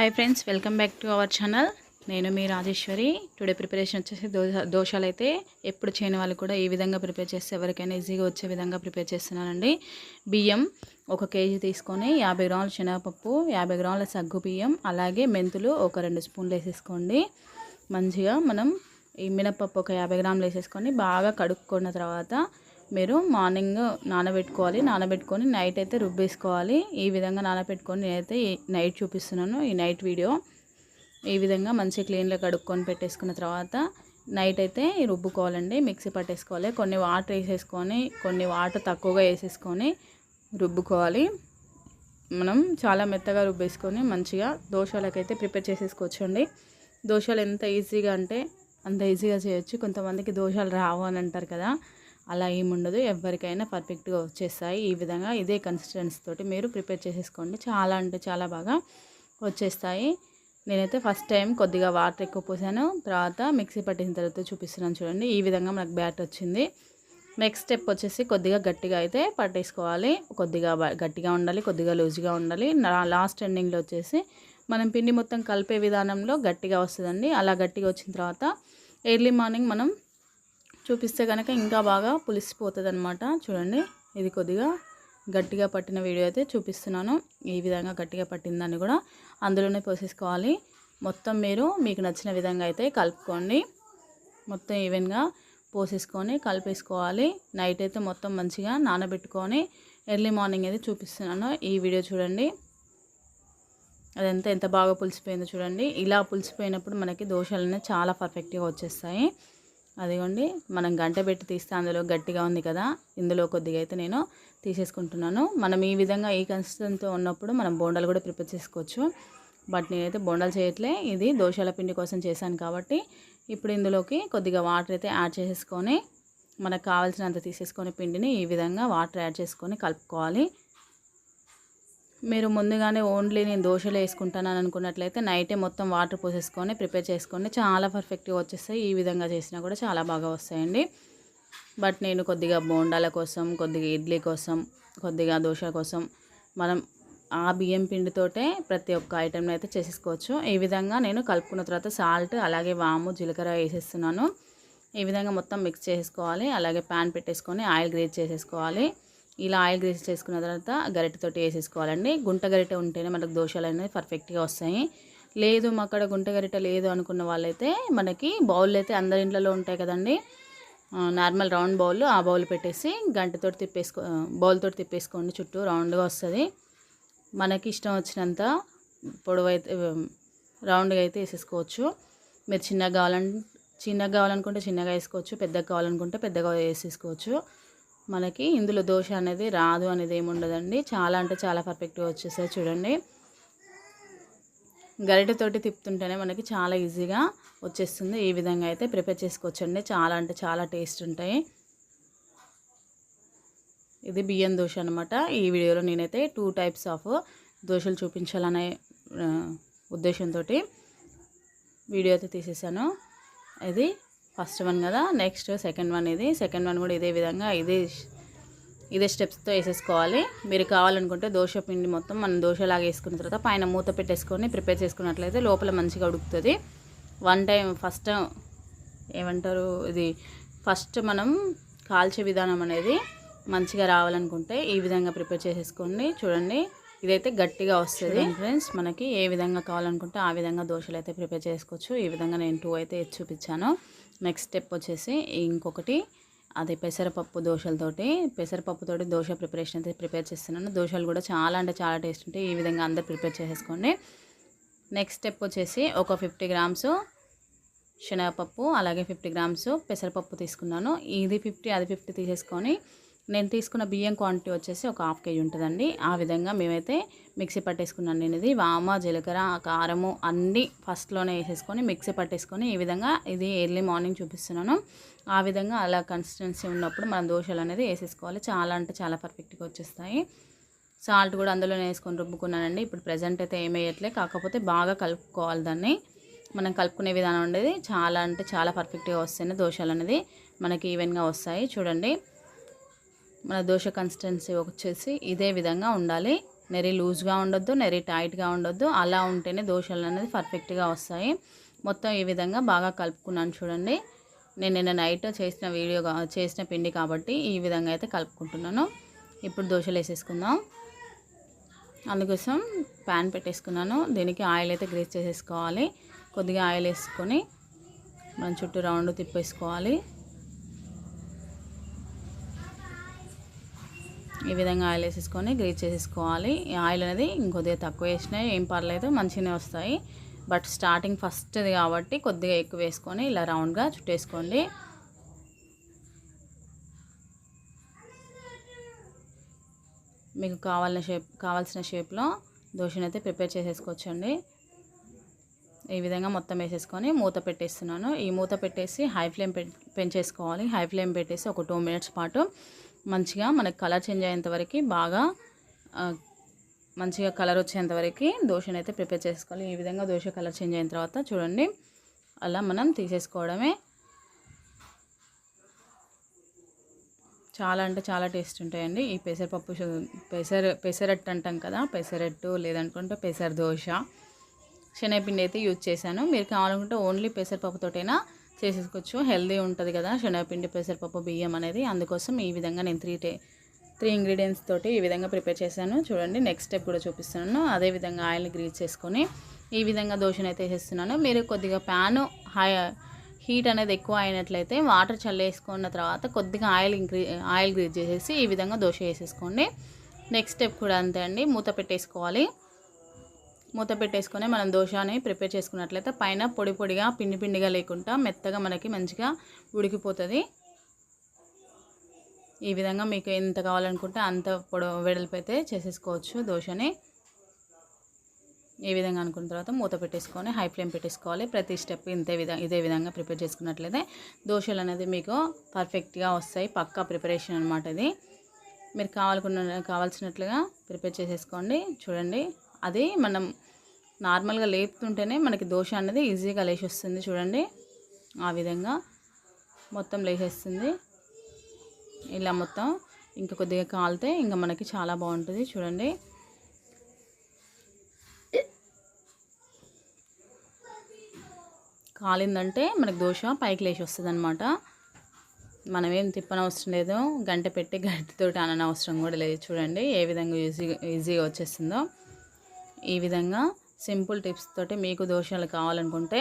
Hi friends, welcome back to our channel. నేను మీ Rajeshwari. Today preparation వచ్చేసి దోశలు అయితే ఎప్పుడు చేయని వాళ్ళు కూడా ఈ విధంగా ప్రిపేర్ చేస్తే ఎవరికైనా ఈజీగా వచ్చే విధంగా ప్రిపేర్ చేస్తున్నానండి. బియ్యం 1 కేజీ తీసుకొని 50 గ్రాముల శనగపప్పు, 50 గ్రాముల సగ్గు బియ్యం, అలాగే మెంతులు ఒక 2 స్పూన్లు వేసేసుకోండి. మంచిగా మనం ఈ మినపప్పు ఒక 50 గ్రాములు వేసేసుకొని బాగా కడుక్కున్న తర్వాత మీరు మార్నింగ్ నానబెట్టుకొని నైట్ అయితే రుబ్బేసుకోవాలి. ఈ విధంగా నానబెట్టుకొని నేనైతే నైట్ చూపిస్తున్నాను. ఈ నైట్ వీడియో ఈ విధంగా మంచి క్లీన్గా కడుక్కొని పెట్టేసుకున్న తర్వాత నైట్ అయితే రుబ్బుకోవాలండి. మిక్సీ పట్టేసుకోవాలి. కొన్ని వాటర్ వేసేసుకొని కొన్ని వాటర్ తక్కువగా వేసేసుకొని రుబ్బుకోవాలి. మనం చాలా మెత్తగా రుబ్బేసుకొని మంచిగా దోశలకైతే ప్రిపేర్ చేసేసుకోవచ్చు అండి. దోశలు ఎంత ఈజీగా అంటే అంత ఈజీగా చేయొచ్చు. కొంతమందికి దోశలు రావు అని అంటారు కదా, అలా ఏముండదు. ఎవరికైనా పర్ఫెక్ట్గా వచ్చేస్తాయి. ఈ విధంగా ఇదే కన్సిస్టెన్సీ తోటి మీరు ప్రిపేర్ చేసేసుకోండి. చాలా అంటే చాలా బాగా వచ్చేస్తాయి. నేనైతే ఫస్ట్ టైం కొద్దిగా వాటర్ ఎక్కువ పోసాను, తర్వాత మిక్సీ పట్టిన తర్వాత చూపిస్తున్నాను చూడండి. ఈ విధంగా మనకు బ్యాటర్ వచ్చింది. నెక్స్ట్ స్టెప్ వచ్చేసి కొద్దిగా గట్టిగా అయితే పట్టేసుకోవాలి. కొద్దిగా గట్టిగా ఉండాలి, కొద్దిగా లూజ్గా ఉండాలి. లాస్ట్ ఎండింగ్లో వచ్చేసి మనం పిండి మొత్తం కలిపే విధానంలో గట్టిగా వస్తుందండి. అలా గట్టిగా వచ్చిన తర్వాత ఎర్లీ మార్నింగ్ మనం చూపిస్తే కనుక ఇంకా బాగా పులిసిపోతుంది అనమాట. చూడండి, ఇది కొద్దిగా గట్టిగా పట్టిన వీడియో అయితే చూపిస్తున్నాను. ఈ విధంగా గట్టిగా పట్టిన దాన్ని కూడా అందులోనే పోసేసుకోవాలి. మొత్తం మీకు నచ్చిన విధంగా అయితే కలుపుకోండి. మొత్తం ఈవెన్గా పోసేసుకొని కలిపేసుకోవాలి. నైట్ అయితే మొత్తం మంచిగా నానబెట్టుకొని ఎర్లీ మార్నింగ్ అయితే చూపిస్తున్నాను. ఈ వీడియో చూడండి, అదంతా ఎంత బాగా పులిసిపోయిందో చూడండి. ఇలా పులిసిపోయినప్పుడు మనకి దోశలు అనేవి చాలా పర్ఫెక్ట్గా వచ్చేస్తాయి. అదిగోండి, మనం గంట పెట్టి తీస్తే అందులో గట్టిగా ఉంది కదా, ఇందులో కొద్దిగా అయితే నేను తీసేసుకుంటున్నాను. మనం ఈ విధంగా ఈ కన్సిస్టెన్సీతో ఉన్నప్పుడు మనం బోండాలు కూడా ప్రిపేర్ చేసుకోవచ్చు. బట్ నేనైతే బోండాలు చేయట్లే, ఇది దోశల పిండి కోసం చేశాను కాబట్టి. ఇప్పుడు ఇందులోకి కొద్దిగా వాటర్ అయితే యాడ్ చేసేసుకొని మనకు కావాల్సినంత తీసేసుకొని పిండిని ఈ విధంగా వాటర్ యాడ్ చేసుకొని కలుపుకోవాలి. మీరు ముందుగానే ఓన్లీ నేను దోశలు వేసుకుంటానని అనుకున్నట్లయితే నైటే మొత్తం వాటర్ పోసేసుకొని ప్రిపేర్ చేసుకోండి. చాలా పర్ఫెక్ట్గా వచ్చేస్తాయి. ఈ విధంగా చేసినా కూడా చాలా బాగా వస్తాయండి. బట్ నేను కొద్దిగా బోండాల కోసం, కొద్దిగా ఇడ్లీ కోసం, కొద్దిగా దోశ కోసం మనం ఆ బియ్యం పిండితోటే ప్రతి ఒక్క ఐటెంని అయితే చేసేసుకోవచ్చు. ఈ విధంగా నేను కలుపుకున్న తర్వాత సాల్ట్, అలాగే వాము, జీలకర్ర వేసేస్తున్నాను. ఈ విధంగా మొత్తం మిక్స్ చేసుకోవాలి. అలాగే ప్యాన్ పెట్టేసుకొని ఆయిల్ గ్రీజ్ చేసేసుకోవాలి. ఇలా ఆయిల్ గ్రీస్ చేసుకున్న తర్వాత గరిటెతోటి వేసేసుకోవాలండి. గుంట గరిటె ఉంటేనే మనకు దోశలు అనేది పర్ఫెక్ట్గా వస్తాయి. లేదు అక్కడ గుంట గరిటె లేదు అనుకున్న వాళ్ళైతే మనకి బౌల్ అయితే అందరి ఇంట్లో ఉంటాయి కదండి, నార్మల్ రౌండ్ బౌల్, ఆ బౌల్ పెట్టేసి గంటతోటి బౌల్తోటి తిప్పేసుకోండి. చుట్టూ రౌండ్గా వస్తుంది. మనకి ఇష్టం వచ్చినంత పొడవైతే రౌండ్గా అయితే వేసేసుకోవచ్చు. మీరు చిన్నగా కావాలనుకుంటే చిన్నగా వేసుకోవచ్చు, పెద్దగా కావాలనుకుంటే పెద్దగా వేసేసుకోవచ్చు. మనకి ఇందులో దోశ అనేది రాదు అనేది ఏమి ఉండదండి. చాలా అంటే చాలా పర్ఫెక్ట్గా వచ్చేసాయి. చూడండి, గరిటెతోటి తిప్పుతుంటేనే మనకి చాలా ఈజీగా వచ్చేస్తుంది. ఈ విధంగా అయితే ప్రిపేర్ చేసుకోవచ్చండి. చాలా అంటే చాలా టేస్ట్ ఉంటాయి. ఇది బియ్యం దోశ అనమాట. ఈ వీడియోలో నేనైతే 2 టైప్స్ ఆఫ్ దోశలు చూపించాలనే ఉద్దేశంతో వీడియో అయితే తీసేసాను. ఇది ఫస్ట్ వన్ కదా, next second one. Second one కూడా ఇదే విధంగా ఇదే స్టెప్స్తో వేసేసుకోవాలి. మీరు కావాలనుకుంటే దోశ పిండి మొత్తం మనం దోశలాగా వేసుకున్న తర్వాత పైన మూత పెట్టేసుకొని ప్రిపేర్ చేసుకున్నట్లయితే లోపల మంచిగా ఉడుకుతుంది. ఫస్ట్ ఏమంటారు, ఇది ఫస్ట్ మనం కాల్చే విధానం అనేది మంచిగా రావాలనుకుంటే ఈ విధంగా ప్రిపేర్ చేసేసుకోండి. చూడండి, ఇదైతే గట్టిగా వస్తుంది ఫ్రెండ్స్. మనకి ఏ విధంగా కావాలనుకుంటే ఆ విధంగా దోశలు అయితే ప్రిపేర్ చేసుకోవచ్చు. ఈ విధంగా నేను 2 అయితే చూపించాను. నెక్స్ట్ స్టెప్ వచ్చేసి ఇంకొకటి, అది పెసరపప్పుతోటి దోశ ప్రిపరేషన్ అయితే ప్రిపేర్ చేస్తున్నాను. దోశలు కూడా చాలా అంటే చాలా టేస్ట్ ఉంటాయి. ఈ విధంగా అందరు ప్రిపేర్ చేసేసుకోండి. నెక్స్ట్ స్టెప్ వచ్చేసి ఒక 50 గ్రామ్స్ శనగపప్పు, అలాగే 50 గ్రామ్స్ పెసరపప్పు తీసుకున్నాను. ఇది 50, అది 50 తీసేసుకొని నేను తీసుకున్న బియ్యం క్వాంటిటీ వచ్చేసి ఒక 1/2 కేజీ ఉంటుందండి. ఆ విధంగా మేమైతే మిక్సీ పట్టేసుకున్నాను. నేను ఇది వామ, జీలకర్ర, కారము అన్నీ ఫస్ట్లోనే వేసేసుకొని మిక్సీ పట్టేసుకొని ఈ విధంగా ఇది ఎర్లీ మార్నింగ్ చూపిస్తున్నాను. ఆ విధంగా అలా కన్సిస్టెన్సీ ఉన్నప్పుడు మనం దోశలు అనేది వేసేసుకోవాలి. చాలా అంటే చాలా పర్ఫెక్ట్గా వచ్చేస్తాయి. సాల్ట్ కూడా అందులోనే వేసుకొని రుబ్బుకున్నానండి. ఇప్పుడు ప్రజెంట్ అయితే ఏం వేయట్లే, కాకపోతే బాగా కలుపుకోవాలి. దాన్ని మనం కలుపుకునే విధానం ఉండేది చాలా అంటే చాలా పర్ఫెక్ట్గా వస్తేనే దోశలు అనేది మనకి ఈవెన్గా వస్తాయి. చూడండి, మన దోశ కన్సిస్టెన్సీ వచ్చేసి ఇదే విధంగా ఉండాలి. నెరీ లూజ్గా ఉండొద్దు, నెరీ టైట్గా ఉండొద్దు. అలా ఉంటేనే దోశలు అనేది పర్ఫెక్ట్గా వస్తాయి. మొత్తం ఈ విధంగా బాగా కలుపుకున్నాను చూడండి. నేను నిన్న నైట్ చేసిన పిండి కాబట్టి ఈ విధంగా అయితే కలుపుకుంటున్నాను. ఇప్పుడు దోశలు వేసేసుకుందాం. అందుకోసం ప్యాన్ పెట్టేసుకున్నాను. దీనికి ఆయిల్ అయితే గ్రీస్ చేసేసుకోవాలి. కొద్దిగా ఆయిల్ వేసుకొని మనం చుట్టూ రౌండ్ తిప్పేసుకోవాలి. ఈ విధంగా ఆయిల్ వేసేసుకొని గ్రీస్ చేసేసుకోవాలి. ఈ ఆయిల్ అనేది ఇంకొద్దిగా తక్కువ వేసినా ఏం పర్లేదు, మంచిగానే వస్తాయి. బట్ స్టార్టింగ్ ఫస్ట్ది కాబట్టి కొద్దిగా ఎక్కువ వేసుకొని ఇలా రౌండ్గా చుట్టేసుకోండి. మీకు కావాల్సిన షేప్లో దోశనైతే ప్రిపేర్ చేసేసుకోవచ్చండి. ఈ విధంగా మొత్తం వేసేసుకొని మూత పెట్టేస్తున్నాను. ఈ మూత పెట్టేసి హై ఫ్లేమ్ పెంచేసుకోవాలి. హై ఫ్లేమ్ పెట్టేసి ఒక 2 మినిట్స్ పాటు మంచిగా మనకి కలర్ చేంజ్ అయ్యేంత వరకు బాగా మంచిగా కలర్ వచ్చేంత వరకు దోశనైతే ప్రిపేర్ చేసుకోవాలి. ఈ విధంగా దోశ కలర్ చేంజ్ అయిన తర్వాత చూడండి అలా మనం తీసేసుకోవడమే. చాలా అంటే చాలా టేస్ట్ ఉంటాయండి ఈ పెసరపప్పు పెసరట్టు అంటాం కదా, పెసరట్టు లేదనుకుంటే పెసర దోశ. శనగపిండి అయితే యూజ్ చేశాను. మీరు కావాలనుకుంటే ఓన్లీ పెసరపప్పుతోటైనా చేసేసుకోవచ్చు. హెల్దీ ఉంటుంది కదా శనగపిండి, పెసరపప్పు, బియ్యం అనేది. అందుకోసం ఈ విధంగా నేను 3 ఇంగ్రీడియంట్స్ తోటి ఈ విధంగా ప్రిపేర్ చేశాను. చూడండి నెక్స్ట్ స్టెప్ కూడా చూపిస్తున్నాను. అదేవిధంగా ఆయిల్ని గ్రీస్ చేసుకొని ఈ విధంగా దోశనైతే వేసేస్తున్నాను. మీరు కొద్దిగా ప్యాను హీట్ అనేది ఎక్కువ అయినట్లయితే వాటర్ చల్లేసుకున్న తర్వాత కొద్దిగా ఆయిల్ గ్రీజ్ చేసేసి ఈ విధంగా దోశ వేసేసుకోండి. నెక్స్ట్ స్టెప్ కూడా అంతే అండి. మూత పెట్టేసుకోవాలి. మూత పెట్టేసుకొని మనం దోశని ప్రిపేర్ చేసుకున్నట్లయితే పైన పొడి పొడిగా పిండిగా లేకుండా మెత్తగా మనకి మంచిగా ఉడికిపోతుంది. ఈ విధంగా మీకు ఎంత కావాలనుకుంటే అంత వెడల్పు అయితే చేసేసుకోవచ్చు దోశని. ఈ విధంగా అనుకున్న తర్వాత మూత పెట్టేసుకొని హై ఫ్లేమ్ పెట్టేసుకోవాలి. ప్రతి స్టెప్ ఇదే విధంగా ప్రిపేర్ చేసుకున్నట్లయితే దోశలు అనేది మీకు పర్ఫెక్ట్గా వస్తాయి. పక్కా ప్రిపరేషన్ అనమాట ఇది. మీరు కావాల్సినట్లుగా ప్రిపేర్ చేసేసుకోండి. చూడండి అది మనం నార్మల్గా లేపుతుంటేనే మనకి దోశ అనేది ఈజీగా లేచి వస్తుంది. చూడండి ఆ విధంగా మొత్తం లేచేస్తుంది. ఇలా మొత్తం ఇంకా కొద్దిగా కాలితే ఇంకా మనకి చాలా బాగుంటుంది. చూడండి కాలిందంటే మనకి దోశ పైకి లేచి వస్తుంది అనమాట. మనమేం తిప్పనవసరం లేదు, గంట పెట్టి గంటతోటి అననవసరం కూడా లేదు. చూడండి ఏ విధంగా ఈజీగా వచ్చేస్తుందో. ఈ విధంగా సింపుల్ టిప్స్ తోటి మీకు దోశలు కావాలనుకుంటే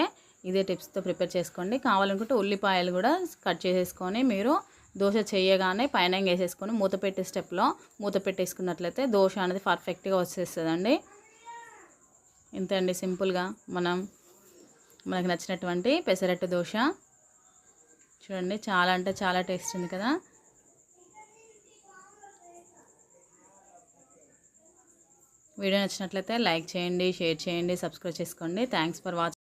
ఇదే టిప్స్తో ప్రిపేర్ చేసుకోండి. కావాలనుకుంటే ఉల్లిపాయలు కూడా కట్ చేసేసుకొని మీరు దోశ చేయగానే పైన వేసేసుకొని మూత పెట్టేసుకున్నట్లయితే దోశ అనేది పర్ఫెక్ట్గా వచ్చేస్తుందండి. ఇంతే అండి సింపుల్గా మనకు నచ్చినటువంటి పెసరట్టు దోశ. చూడండి చాలా అంటే చాలా టేస్ట్ ఉంది కదా. వీడియో నచ్చినట్లయితే లైక్ చేయండి, షేర్ చేయండి, సబ్స్క్రైబ్ చేసుకోండి. Thanks for watching.